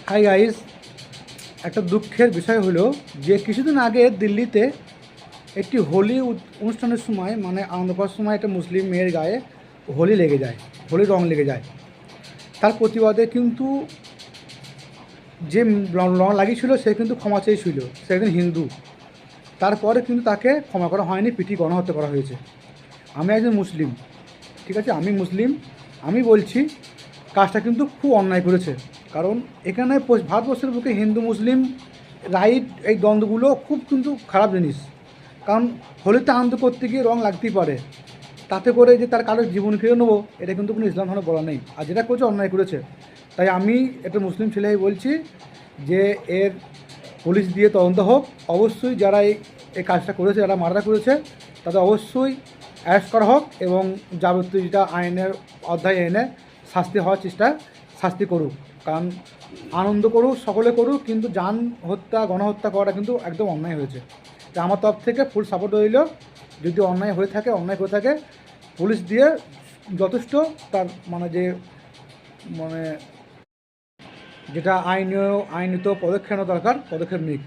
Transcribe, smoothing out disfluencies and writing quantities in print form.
Hi guys, একটা দুঃখের বিষয় হলো যে কিছুদিন আগে দিল্লিতে একটি হোলি অনুষ্ঠানের সময় মানে আনন্দ করার সময় একটা মুসলিম মেয়ের গায়ে হোলি লেগে যায়, হোলি রং লেগে যায়। তার প্রতিবাদে কিন্তু যে রং লাগিয়েছিল সে কিন্তু ক্ষমা চেয়েছিল, সে একজন হিন্দু। তারপরে কিন্তু তাকে ক্ষমা করা হয়নি, পিটিয়ে গণহত্যা করা হয়েছে। আমি একজন মুসলিম, ঠিক আছে, আমি মুসলিম, আমি বলছি কাজটা কিন্তু খুব অন্যায় করেছে। কারণ এখানে ভারতবর্ষের বুকে হিন্দু মুসলিম রাইট এই দ্বন্দ্বগুলো খুব কিন্তু খারাপ জিনিস। কারণ হোলিতে আনন্দ করতে গিয়ে রং লাগতেই পারে, তাতে করে যে তার কারোর জীবন ফিরে নেবো, এটা কিন্তু কোনো ইসলাম ধর্মে বলা নেই। আর যেটা করছে অন্যায় করেছে। তাই আমি একটা মুসলিম ছেলে বলছি যে এর পুলিশ দিয়ে তদন্ত হোক। অবশ্যই যারা এই কাজটা করেছে, যারা মার্ডার করেছে, তাদের অবশ্যই অ্যারেস্ট করা হোক এবং যাবতীয় যেটা আইনের অধ্যায় এনে শাস্তি হওয়ার শাস্তি করুক। কারণ আনন্দ করুক, সকলে করুক, কিন্তু যান হত্যা গণহত্যা করাটা কিন্তু একদম অন্যায় হয়েছে। তা আমার তরফ থেকে ফুল সাপোর্ট রইল। যদি অন্যায় হয়ে থাকে, অন্যায় করে থাকে, পুলিশ দিয়ে যথেষ্ট তার মানে যে মানে যেটা আইনীয় আইনত পদক্ষেপ নেওয়া দরকার পদক্ষেপ নিক।